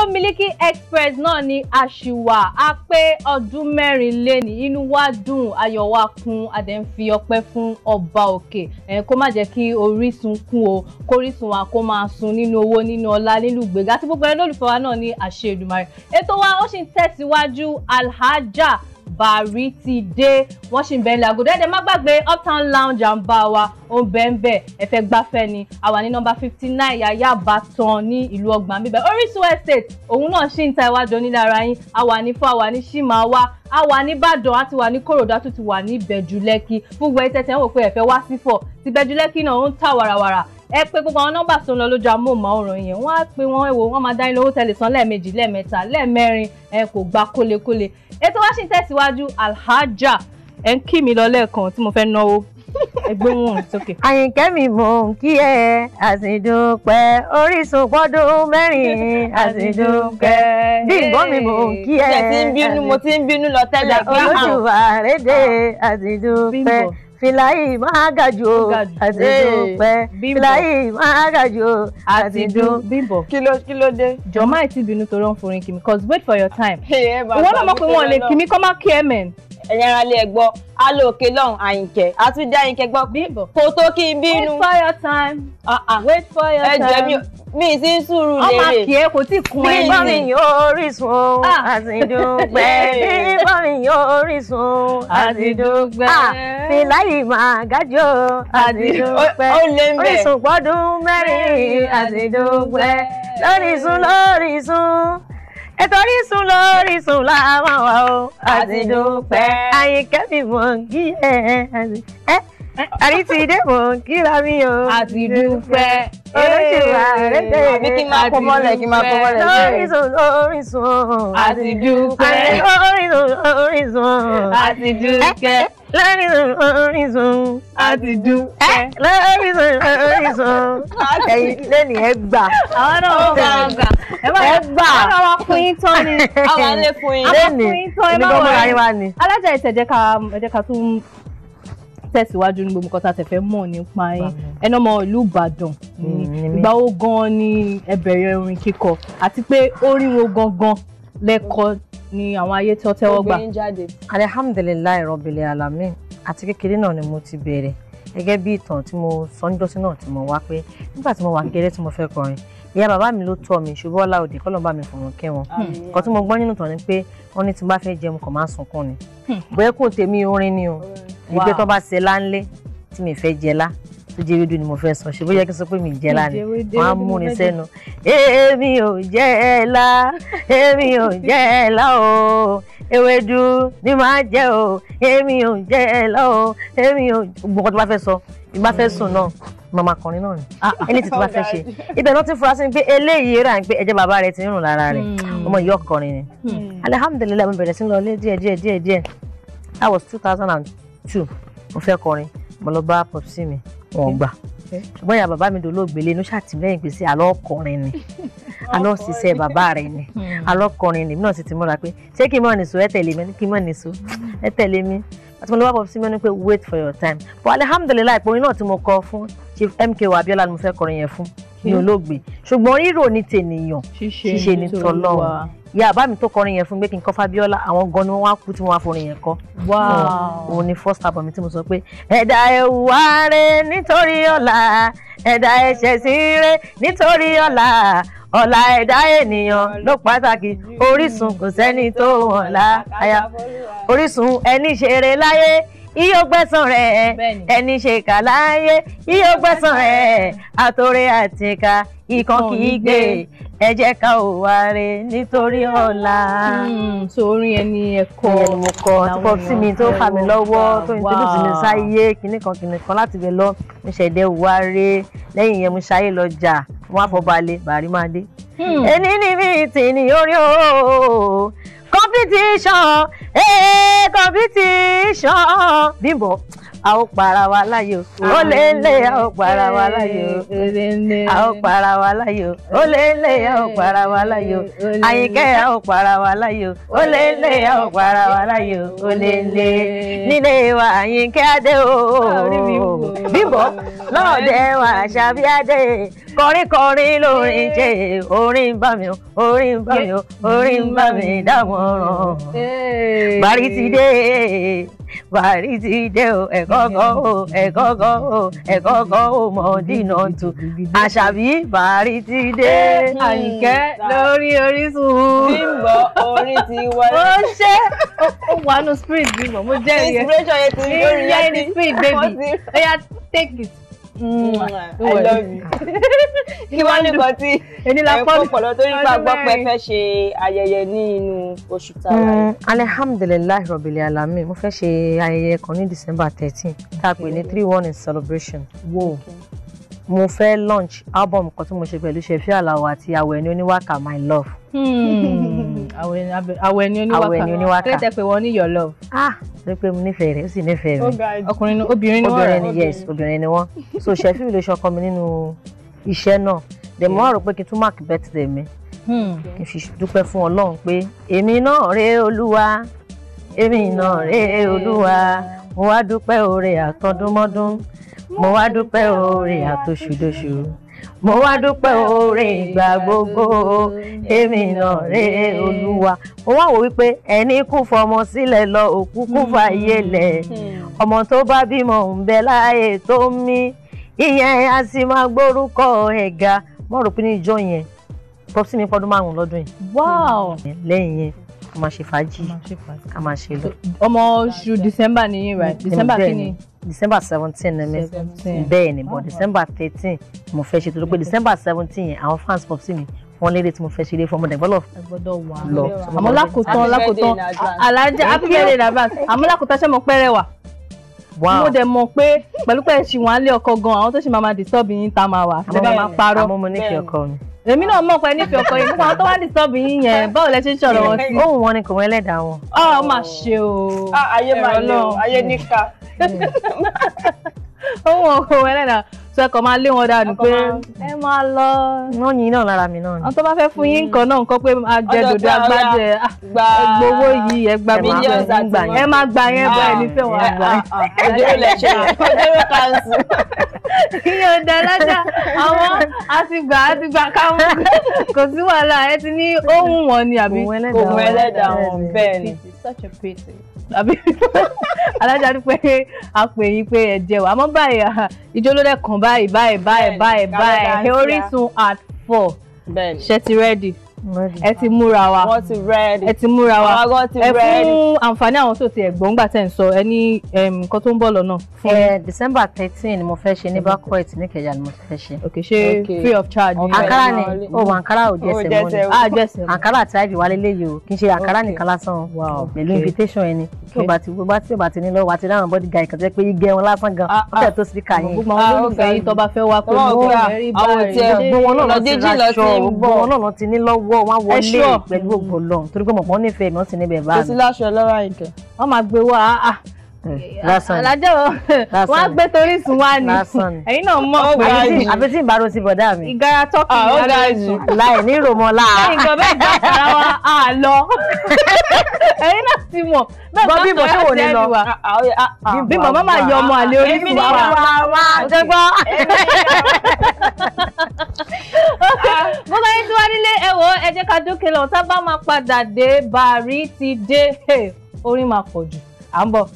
ètò Miliki Express náà ni àṣìwà á pé ọdún 4 léni inú wa dùn ayọ̀ wa kún a dẹ̀ ń fi ọpẹ́ fún ọba òkè kó má jẹ́ kí Orísun kún o kórísun wa kó máa sun nínú owó nínú ọlá nínú ìgbéga tí gbogbo ẹni olùfẹ́ wa náà ní àṣẹ Èdùmàrè ètò wa ó sì ń tẹ̀síwájú Alhaja Bari ti dé wọ́n sì ń bẹ lágodo ẹ̀dẹ̀ má gbàgbé Uptown Lounge and Bar wa ó ń bẹ́ẹ̀ ẹ fẹ́ gbafẹ́ ni àwa ní nọ́mbà 59 Yaya Batan ní ìlú Ọgbà bíbẹ̀ Orísun Estate òun náà sì ń ta ìwájú onílé ara yín àwa ní fún àwa ní Ṣímàwá àwa ní Ìbàdàn àti wà ní Kòròdú àti wà ní Ìbẹ̀jú Lẹ́kì fún gbogbo ẹ̀tẹ̀tẹ̀ ń wò pé ẹ fẹ́ wá sífọ̀ ti Ìbẹ̀jú Lẹ́kì náà ó ń tà wàràwàrà ẹ pé gbogbo àwọn nọ́mbà tó ń lọ lójú amóhùnmáwòrán yẹn wọ́n á pé wọ́n wò wọ́n máa dá yín lówó tẹ́lẹ̀ san lẹ́ẹ̀mejì lẹ́ẹ̀mẹ́ta lẹ́ẹ̀mẹ́rin kò gba kólekóle ètò wa sì ń tẹ̀síwájú Alhaja ń kí mi lọ lẹ́ẹ̀kan tí mo fẹ́ náwó ẹgbẹ́ wọn sókè. Àyìnkẹ́ mi mò ń kí ẹ àsìdúpẹ́ Orísun pọ́dún 4 àsìdúpẹ́ Bímbọ́ mi mò ń kí ẹ mo ti ń bínú lọ tẹ́lẹ̀ Olóṣùwà rédè àsìdúpẹ́ Fìlàyì máa gàjò àsìdúpẹ́ Fìlàyì máa gàjò àsìdúpẹ́. Bímbọ́ kí ló dé. jọ máa ti bínú torí wọn forin kí mi cause wait for your time. ìwọ náà mọ̀ pé wọn lè kí mi kọ́ máa kí ẹ mẹ́n. ẹ̀yin ara lè gbọ́ alóòkè lọ́hùn Àyìnkẹ́ àtúndé Àyìnkẹ́ gbọ́ Bímbọ́ kò tó kí n bínú. wait for your time. wait for your time. ẹ jẹ́ mi sí ń sùúrù lérè. ọmọ kì í kò tí kun ẹ Bímbọ́ mi yóò Orísun àsìdúpẹ́ Bímbọ́ mi yóò Orísun àsìdúpẹ́ Fìlàyì máa gàjò àsìdúpẹ́ Orísun pọ́dún 4 àsìdúpẹ́ lórísun ètò Orísun lórísun làwọn wà ó àsìdúpẹ́ Àyìnkẹ́ mi mò ń kí ẹ àrítìdé mò ń kíra mi o àsìdúpẹ́ Olóṣùwà rédè àbí kí n máa kó mọ́lẹ̀ lórísun àsìdúpẹ́ Orísun àsìdúpẹ́ Orísun ẹ̀yin lẹ́nu ẹ gbà àwọn náà wọ́n gbà ẹ gbà àwọn náà wọ́n fún yín tán ni àwọn alẹ́ fún yín. lẹ́nu ẹni gbọ́mọ ayé wa ni. Alájà ẹ jẹ́ ká tún tẹ̀síwájú ní gbogbo nǹkan tá a tẹ̀fẹ́ mọ̀ nípa yín ẹnu ọmọ ìlú Ìbàdàn ìgbà wo gan ni ẹ bẹ̀rẹ̀ orin kíkọ àti pé orin wo gangan lẹ́kọ ni àwọn ayé tí ó tẹ́wọ́ gbà. Alhamdulilayi Rabbil Alamin àti kékeré náà ni mo ti bẹ̀rẹ̀ gẹ́gẹ́ bí ìtàn tí mo sọ níjọ́sí náà tí mo wá pé nígbà tí mo wà kékeré tí mo fẹ́ kọrin ìyá bàbá mi ló tọ́ mi ṣùgbọ́n Ọláòdì kọ́ ló bá mi fọ̀rọ̀ kẹ́ wọn nǹkan tí mo gbọ́ nínú ìtàn ni pé wọ́n ní tí n bá fẹ́ jẹun kò máa sunkún ni bóyá kò tèmi orin ni o ìgbé tó bá ṣe láńlé tí mi fẹ́ jẹ lá tó jẹ́ ewédú ni mo fẹ́ sọ ṣe bóyá kí n sọ pé mi jẹ lá ni wọ́n á mú ni sẹ́nu èmi ò jẹ ẹ lá èmi ò jẹ ẹ lá o ewédú ni máa jẹ o èmi ò jẹ ẹ lá o èmi ò gbogbo tó bá fẹ́ sọ ìgbà fẹ́ sùn náà màmá kọrin náà ni ẹni tí bá fẹ́ ṣe ibẹ̀ náà ti fura sí pé eléyìí rà ń pé ẹ̀jẹ̀ bàbá rẹ̀ ti ń rùn lára rẹ̀ ọmọ ìyá ọkọrin ni alihamudulilayi mo bẹ̀rẹ̀ sí lọ lé díẹ̀ that was 2002 mo fẹ́ kọrin mo lọ bá popsi mi wọn gbà ṣùgbọ́n ìyá bàbá mi dolóògbé lé inú ṣàtìlẹ́yìn pé sí àlọ́ ọkọrin ni àlọ́ ṣiṣẹ́ bàbá rẹ̀ ni àlọ́ ọkọrin ni mi náà sì ti múra pé ṣé kí n mọ̀ nìṣó ẹ tẹ̀lé mi kí n mọ̀ nìṣó ẹ tẹ̀lé mi àti mo lọ bá popsi mi ní pé wait for your time but alihamudulilayi ìpòrin náà tí mo kọ fún Chief MKO Abiola ni mo fẹ́ kọrin yẹn fún ní olóògbé ṣùgbọ́n rírò ní tènìyàn ṣíṣe ní tọlọ́run ìyá bàbá mi tó kọrin yẹn fún pé kí n kọ Fabiola àwọn gan ni wọ́n wá kú tí wọ́n wá forin yẹn kọ òun ni first album mi tí mo sọ pé ẹ̀dá ẹ̀wà rẹ̀ nítorí ọ̀la ẹ̀dá ẹ̀ṣẹ̀ sí rẹ̀ nítorí ọ̀la ọ̀la ẹ̀dá ènìyàn ló pàtàkì Orísun kò sẹ́ni tó wọ̀n láyà Orísun ẹni ṣeré láyé iyo gbẹ̀san rẹ̀ ẹni ṣe kà láyé iyo gbẹ̀san rẹ̀ àtòrè àtìkà ìkan kì í gbé ẹ jẹ́ ká ò wá rè nítorí ọ̀la. Sórí ẹni ẹ̀kọ́ ẹni mo kọ tí kò sí mi tó fà mí lọ́wọ́ tó introduce mi sáyé kìnnìkan láti bẹ̀ lọ mo ṣẹ̀dẹ̀ wá rè lẹ́yìn yẹn mo ṣayé lọ jà wọ́n á fọ́ balẹ̀ bàrí máa dé. ẹni ní mi tì ní orí o competition competition Bímbọ́ a ó para wa láyò ó lé lé a ó para wa láyò a ó para wa láyò ó lé lé a ó para wa láyò Àyìnkẹ́ a ó para wa láyò ó lé lé a ó para wa láyò ó lé lé nílé wa Àyìnkẹ́ adé o Bímbọ́ lọ́ọ̀dẹ̀ wa Àṣàbí adé kọrin kọrin lórin jẹ́ orin bá mi orin bá mi orin bá mi dámọ̀ràn bàrí ti dé o ẹ̀kọ́kọ́ o ẹ̀kọ́kọ́ o ẹ̀kọ́kọ́ o Mọ̀dínà tù Àṣàbí bàrí ti dé. Àyìnkẹ́ lórí Orísun. Bímbọ́ orin ti wọlé. Ó ṣe ó wà nù spirit Bímbọ́ mo jẹ́rìí ẹ. Inspiration yẹn ti rí orin yẹn ní spirit baby. Oya take it. I love you. Kí wọ́n ní kan tí ẹ̀kọ́ pọ̀lọ́ tó nípa gbọ́ pé fẹ́ ṣe ayẹyẹ ní inú oṣù tààrà. Alhamdulilayi Rabbil Alamin mo fẹ́ ṣe ayẹyẹ kan ní December 13 tá a pè ní 3-1 in celebration. Wow. Mo fẹ́ launch album kan tí mo ṣe pẹ̀lú Ṣẹ̀fí Àlàó àti Àwẹ̀ní Oníwàkà My Love. Àwẹ̀ní Oníwàkà. Kí ló tẹ́ pé wọ́n ní your love? Torí pé mo nífẹ̀ẹ́ rẹ̀ ó sì nífẹ̀ẹ́ mi. Ọkùnrin ni obìnrin ni wọ́n rà. Yes obìnrin ni wọ́n. So Ṣẹ̀fí ló ṣọkọ mi nínú iṣẹ́ náà. Dẹ̀ mo wá rò pé kí n tún mark birthday mi. Kí n fi dúpẹ́ fún Ọlọ́run pé èmi náà rè Olúwa èmi náà rè Olúwa mo wá dúpẹ́ oore àtọdúnmọ́dún mo wá dúpẹ́ oore àtòṣùdòṣù mo wá dúpẹ́ oore ìgbà gbogbo èmi náà rè Olúwa. Mo wá wò wípé ẹni kú fọmọ sílẹ̀ lọ òkú kú fàyè lẹ̀ ọmọ tó bá bímọ ń bẹ láàyè tó ń mí ìyẹn a sì máa gbórúkọ ẹ̀ga mo rò pé ní ìjọ yẹn pọ́psí mi pọ́dún 5 lọ́dún yìí. Wow. Lẹ́yìn yẹn a máa ṣe fàájì a máa ṣe lọ. Ọmọ oṣù December nìyí right? December kí ni? December 17 ni mi bẹ́ẹ̀ ni but December 13 mo fẹ́ ṣe tó pé December 17 yẹn àwọn fans pọ́psí mi wọ́n lédè tí mo fẹ́ ṣe lé fún ọmọdé gbọ́dọ̀ lọ. Àmọ́ lákòótán alájà happy birthday Abbas àmọ́ lákòótán ṣé mo pẹ́rẹ́ wà. Mo dẹ̀ mọ̀ pé pẹ̀lú pé ṣì wọ́n á lé ọkọ gan àwọn tó ṣì máa disturb yín ta máa wà àti bẹ́ẹ̀ máa parọ́. Àmọ́ mo nífẹ̀ẹ́ ọkọ mi. Èmi náà mọ̀ pé nífẹ̀ẹ́ ọkọ yìí nípa àwọn tó wá disturb yín yẹn báwo lẹ ṣe ń ṣọ̀rọ̀ wọn sí. Ohun wọn ni kò wọ́n ẹlẹ́dàá wọn. Ó mà ṣe o. Ayé máa lè o ayé níka. Ohun ọkọ wọn ẹlẹ́dàá sọ ẹ̀kọ́ máa lé wọn dànù pé ẹ máa lọ. Wọ́n yin náà lára mi náà ni. Àwọn tó bá fẹ́ fún yín nǹkan náà nǹkan pé ajẹ́dòdò agbájẹ gbowó yìí ẹ gba ẹ máa gbà yẹn bọ́ ẹ nífẹ̀ẹ́ wọn àgbà. Ojúrò lẹ ṣe ojúrò kanṣu. Ìyẹn ò dá lájà àwọn àtìgbà káwọn kò sí wàhálà ẹ ti ní ohun wọn ni àbí ohun ẹlẹ́dàá wọn bẹ́ẹ̀ ni. Such a pity. Àbí alájà dúpẹ́ àpè yín pé ẹ jẹ́ wà àmọ́ báyìí ìjó ló dẹ̀ kàn báyìí Orísun at 4 ṣe ti ready ẹ ti múra wa wọ́n ti ready ẹ ti múra wa ẹ fún àǹfààní àwọn tó ti ẹ̀gbọ́n gbà tẹ̀ ń sọ ẹ ní nǹkan tó ń bọ̀ lọ́nà. December 13 ni mo fẹ́ ṣe ní Bakoit ní Ìkẹjà ni mo fẹ́ ṣe. Ok ṣe free of charge. Ankara ni Ankara ò jẹsẹ̀ mọ́ ni Ankara àti ID wà lélẹ́yìí o kì í ṣe Ankara nìkan lásán pẹ̀lú invitation ẹni tí o bá ti ní lọ́wọ́ àti dáhùn body guy kan tó yẹ pé igẹ wọn lásán gan ó tẹ̀ tó síkà yẹn. gbogbo àwọn olólùfẹ́ yìí tó bá fẹ́ wá pé gbogbo wọn náà lọ ti ní lọ́wọ́ wọn wọlé pẹ̀lú ògbó lọ́hùn torí pé mọ̀pọ̀ nífẹ̀ẹ́ mi wọ́n ti níbẹ̀ báyìí. kò sí láṣọ lọ́wọ́ Àyìnkẹ́. wọ́n máa gbé wá alájọ wọn á gbé torí sùn wá ní ẹ̀yin náà mọ̀ pé àbí tí ìbáro ti bọ̀dá mi. ìgara tọ́kì ní aláìsù láì ní ìròmọ́lá. nǹkan bẹ́ẹ̀ gbà sára wa á lọ ẹ̀yin náà ti mọ̀ bẹ́ẹ̀ bá bímọ ṣé wò ní lọ bímọ má máa yọ ọmọ àlè Orísun wa jẹgbọ́. gbogbo ẹni tí wọ́n nílé ẹ wò ẹ jẹ́ ká dókè lọ tá a bá máa padà dé Bàrí ti dé orin máa pọ̀ jù à ń bọ̀.